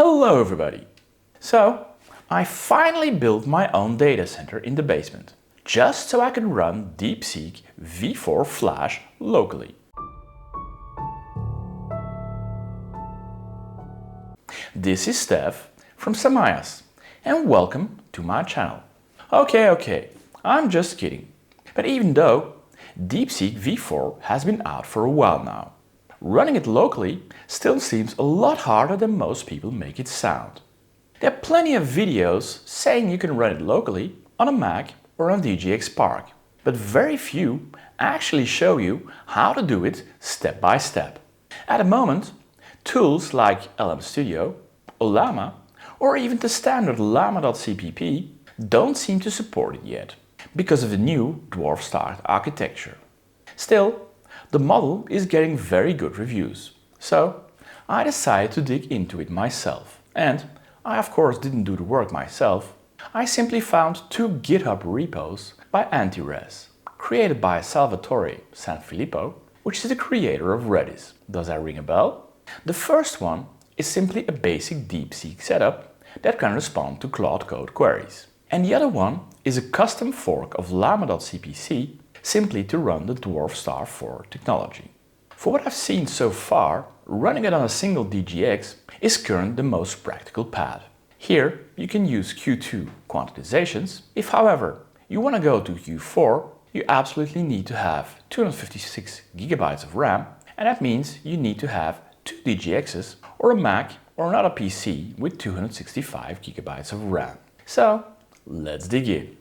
Hello everybody! So, I finally built my own data center in the basement, just so I can run DeepSeek V4 Flash locally. This is Stef from Samayas, and welcome to my channel. Okay, I'm just kidding. But even though DeepSeek V4 has been out for a while now, running it locally still seems a lot harder than most people make it sound. There are plenty of videos saying you can run it locally on a Mac or on DGX Spark, but very few actually show you how to do it step by step. At the moment, tools like LM Studio, llama, or even the standard llama.cpp don't seem to support it yet, because of the new dwarf style architecture. Still, the model is getting very good reviews, so I decided to dig into it myself. And I of course didn't do the work myself. I simply found two GitHub repos by Antirez, created by Salvatore Sanfilippo, which is the creator of Redis. Does that ring a bell? The first one is simply a basic DeepSeek setup that can respond to Claude Code queries. And the other one is a custom fork of llama.cpp simply to run the Dwarf Star 4 technology. For what I've seen so far, running it on a single DGX is currently the most practical path. Here you can use Q2 quantizations. If however you want to go to Q4, you absolutely need to have 256 GB of RAM, and that means you need to have two DGXs or a Mac or another PC with 265 GB of RAM. So let's dig in.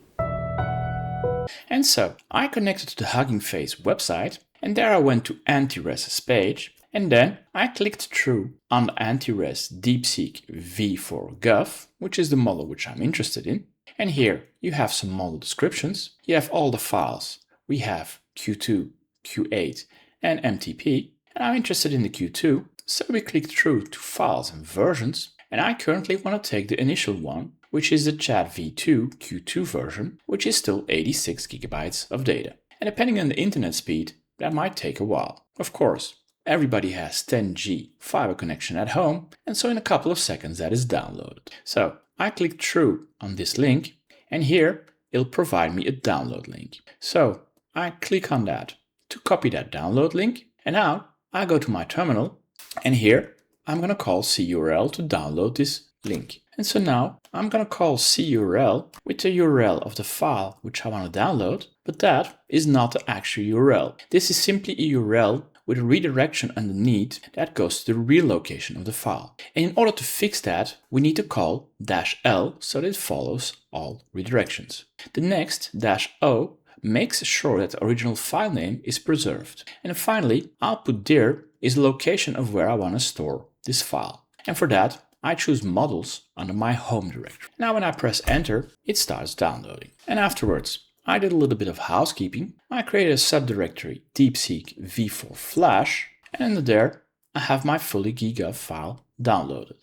And so I connected to the Hugging Face website, and there I went to Antirez's page, and then I clicked through on the Antirez DeepSeek V4 Gov, which is the model which I'm interested in. And here you have some model descriptions. You have all the files. We have Q2, Q8 and MTP, and I'm interested in the Q2, so we click through to files and versions, and I currently want to take the initial one, which is the Chat V2 Q2 version, which is still 86 GB of data. And depending on the internet speed, that might take a while. Of course, everybody has 10G fiber connection at home, and so in a couple of seconds that is downloaded. So I click through on this link, and here it'll provide me a download link. So I click on that to copy that download link, and now I go to my terminal, and here I'm going to call CURL to download this link. And so now I'm going to call CURL with the URL of the file which I want to download, but that is not the actual URL. This is simply a URL with a redirection underneath that goes to the real location of the file. And in order to fix that, we need to call -l so that it follows all redirections. The next -o makes sure that the original file name is preserved. And finally, I'll put dir is the location of where I want to store this file. And for that, I choose models under my home directory. Now when I press enter, it starts downloading. And afterwards, I did a little bit of housekeeping. I created a subdirectory DeepSeek V4 Flash, and under there I have my fully gigov file downloaded.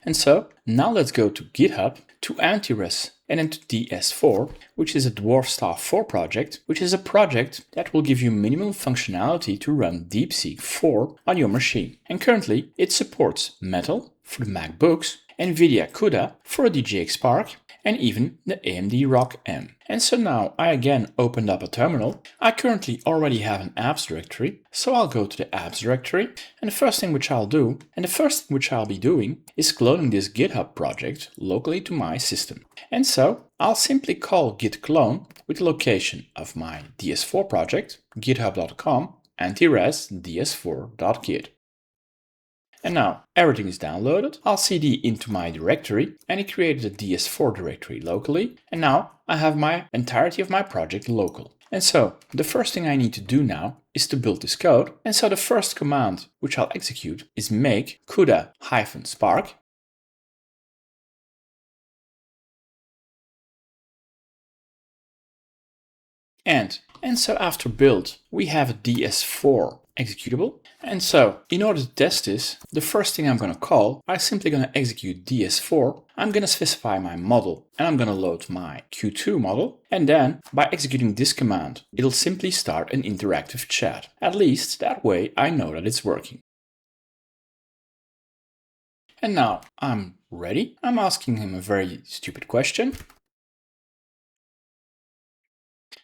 And so now let's go to GitHub, to Antirez, and then to DS4, which is a Dwarf Star 4 project, which is a project that will give you minimum functionality to run DeepSeek 4 on your machine. And currently it supports Metal for the MacBooks, NVIDIA CUDA for a DGX Spark, and even the AMD ROC M. And so now I again opened up a terminal. I currently already have an apps directory, so I'll go to the apps directory, and the first thing which I'll be doing is cloning this GitHub project locally to my system. And so I'll simply call git clone with the location of my DS4 project, github.com, antirez ds4.git. And now everything is downloaded. I'll cd into my directory, and it created a DS4 directory locally. And now I have my entirety of my project local. And so the first thing I need to do now is to build this code. And so the first command which I'll execute is make CUDA-spark. And so after build, we have a DS4 executable. And so in order to test this, the first thing I'm going to call, I'm simply going to execute DS4. I'm going to specify my model, and I'm going to load my Q2 model. And then by executing this command, it'll simply start an interactive chat. At least that way I know that it's working. And now I'm ready. I'm asking him a very stupid question.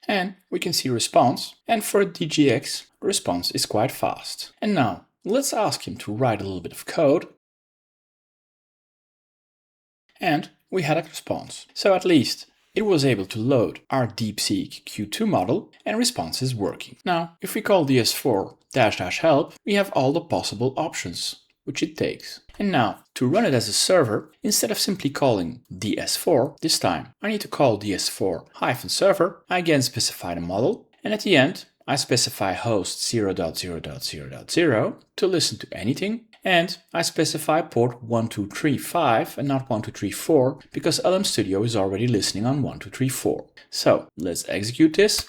And we can see response. And for DGX, the response is quite fast. And now let's ask him to write a little bit of code. And we had a response. So at least it was able to load our DeepSeek Q2 model and response is working. Now, if we call ds4 -- help, we have all the possible options which it takes. And now, to run it as a server, instead of simply calling ds4, this time I need to call ds4-server. I again specify the model, and at the end I specify host 0.0.0.0 to listen to anything, and I specify port 1235 and not 1234 because LM Studio is already listening on 1234. So let's execute this.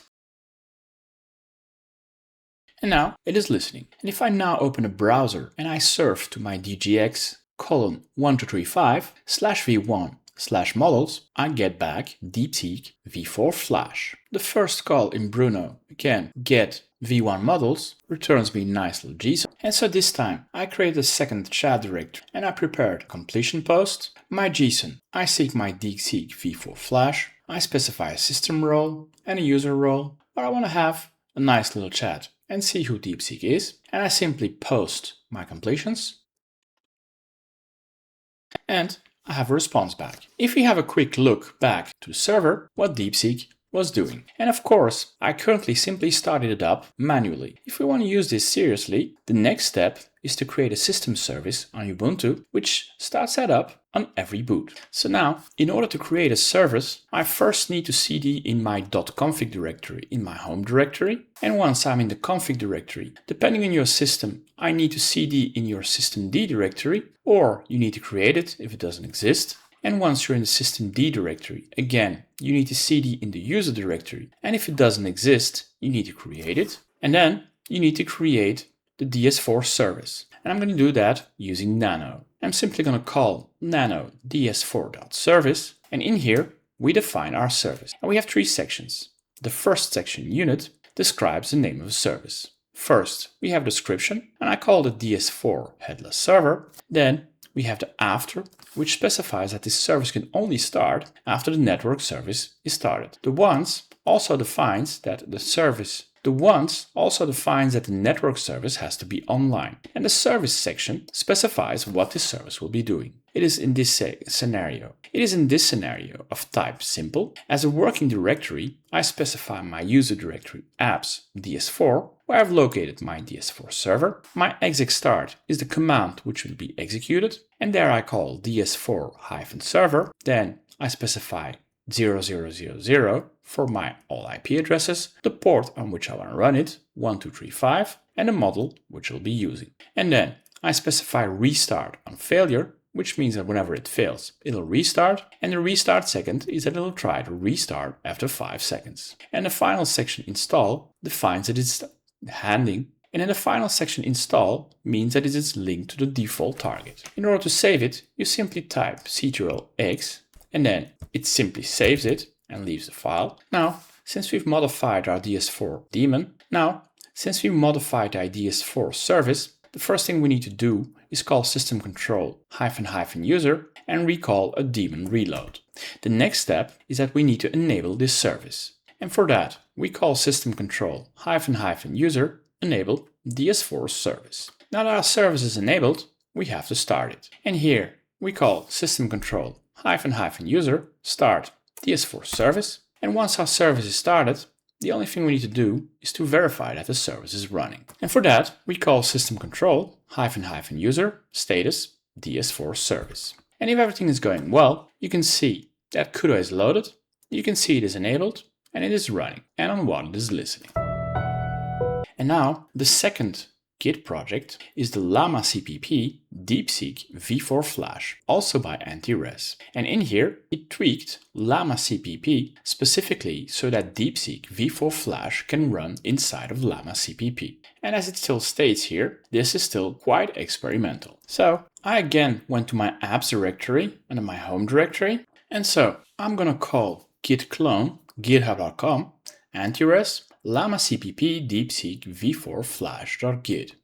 And now it is listening. And if I now open a browser and I surf to my DGX :1235/v1/models, I get back DeepSeek V4 Flash. The first call in Bruno, again, get v1 models, returns me nice little JSON. And so this time I create a second chat directory and I prepared a completion post. My JSON, I seek my DeepSeek V4 Flash. I specify a system role and a user role, but I want to have a nice little chat and see who DeepSeek is. And I simply post my completions. And I have a response back. If we have a quick look back to the server, what DeepSeek was doing. And of course, I currently simply started it up manually. If we want to use this seriously, the next step is to create a system service on Ubuntu, which starts that up on every boot. So now, in order to create a service, I first need to cd in my .config directory in my home directory. And once I'm in the config directory, depending on your system, I need to cd in your systemd directory, or you need to create it if it doesn't exist. And once you're in the systemd directory, again, you need to cd in the user directory. And if it doesn't exist, you need to create it. And then you need to create the ds4 service. And I'm going to do that using nano. I'm simply going to call nano ds4.service. And in here, we define our service. And we have three sections. The first section, unit, describes the name of a service. First, we have description, and I call it ds4 headless server. Then we have the after, which specifies that this service can only start after the network service is started. The once also defines that the network service has to be online. And the service section specifies what this service will be doing. It is in this scenario of type simple. As a working directory, I specify my user directory apps ds4, where I've located my ds4 server. My exec start is the command which will be executed, and there I call ds4-server. Then I specify 0000 for my all IP addresses, the port on which I want to run it, 1235, and the model which I'll be using. And then I specify restart on failure, which means that whenever it fails, it'll restart, and the restart second is that it'll try to restart after 5 seconds. And the final section install defines that it's handing, and in the final section install means that it is linked to the default target. In order to save it, you simply type ctrl-X, and then it simply saves it and leaves the file. Now, since we've modified our ds4 daemon, since we modified our ds4 service, the first thing we need to do is call system control --user and recall a daemon reload. The next step is that we need to enable this service. And for that, we call system control --user enable ds4 service. Now that our service is enabled, we have to start it. And here we call system control --user start ds4 service. And once our service is started, the only thing we need to do is to verify that the service is running. And for that, we call system control --user status ds4 service. And if everything is going well, you can see that CUDA is loaded, you can see it is enabled, and it is running, and on what it is listening. And now, the second Git project is the llama.cpp DeepSeek V4 Flash, also by Anti-Res. And in here, it tweaked llama.cpp specifically so that DeepSeek V4 Flash can run inside of llama.cpp. And as it still states here, this is still quite experimental. So I again went to my apps directory under my home directory. And so I'm going to call git clone github.com Anti-Res llama.cpp DeepSeek V4 Flash.git.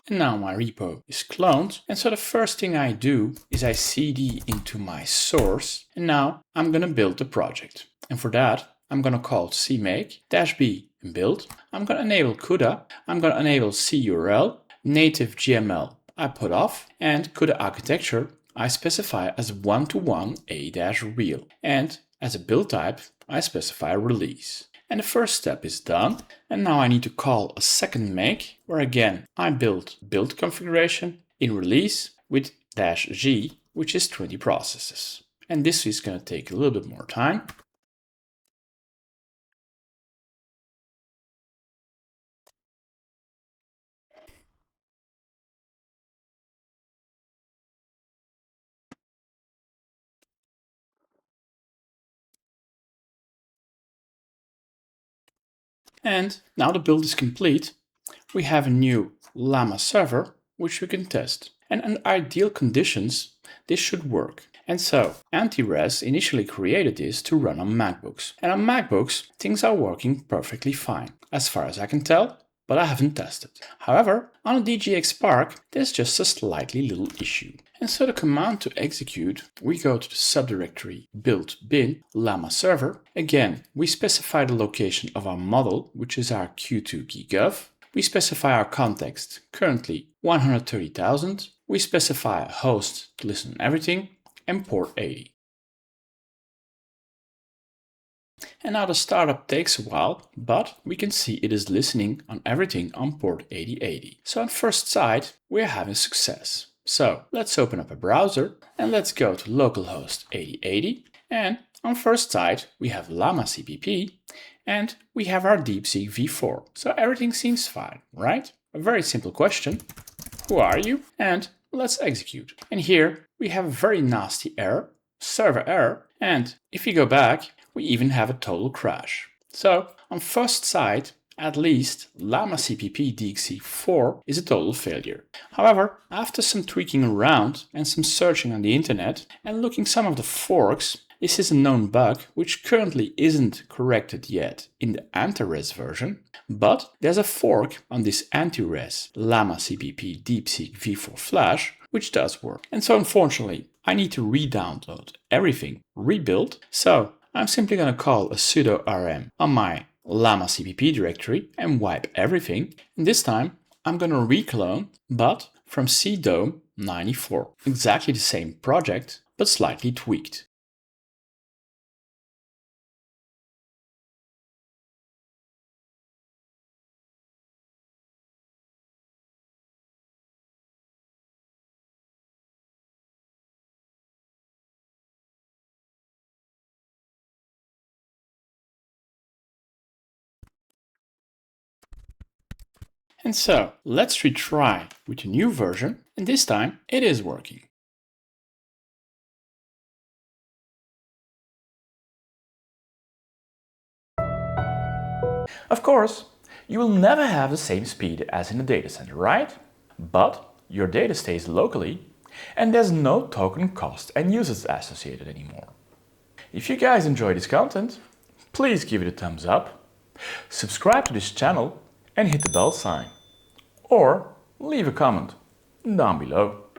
And now my repo is cloned. And so the first thing I do is I cd into my source. And now I'm going to build the project. And for that, I'm going to call cmake-b and build. I'm going to enable CUDA. I'm going to enable CURL. Native GML I put off. And CUDA architecture I specify as 1-to-1 a-real. And as a build type, I specify release. And the first step is done. And now I need to call a second make, where again I build configuration in release with -g, which is 20 processes. And this is going to take a little bit more time. And now the build is complete. We have a new Llama server, which we can test. And under ideal conditions, this should work. And so, Anti-Res initially created this to run on MacBooks. And on MacBooks, things are working perfectly fine, as far as I can tell, but I haven't tested. However, on a DGX Spark, there's just a slightly little issue. And so the command to execute, we go to the subdirectory build bin llama server. Again, we specify the location of our model, which is our Q2 key-gov. We specify our context, currently 130,000. We specify a host to listen on everything and port 80. And now the startup takes a while, but we can see it is listening on everything on port 8080. So on first sight, we're having success. So let's open up a browser and let's go to localhost 8080. And on first sight, we have llama.cpp and we have our DeepSeek V4. So everything seems fine, right? A very simple question. Who are you? And let's execute. And here we have a very nasty error, server error. And if you go back, we even have a total crash. So on first sight, at least llama.cpp DGX4 is a total failure. However, after some tweaking around and some searching on the internet and looking some of the forks, this is a known bug which currently isn't corrected yet in the anti-res version, but there's a fork on this anti-res llama.cpp DeepSeek V4 Flash which does work. And so unfortunately, I need to re-download everything, rebuild. So I'm simply going to call a sudo rm on my llama.cpp directory and wipe everything. And this time I'm going to reclone, but from cdome 94. Exactly the same project, but slightly tweaked. And so let's retry with the new version, and this time it is working. Of course, you will never have the same speed as in the data center, right? But your data stays locally and there's no token cost and usage associated anymore. If you guys enjoy this content, please give it a thumbs up, subscribe to this channel and hit the bell sign. Or leave a comment down below.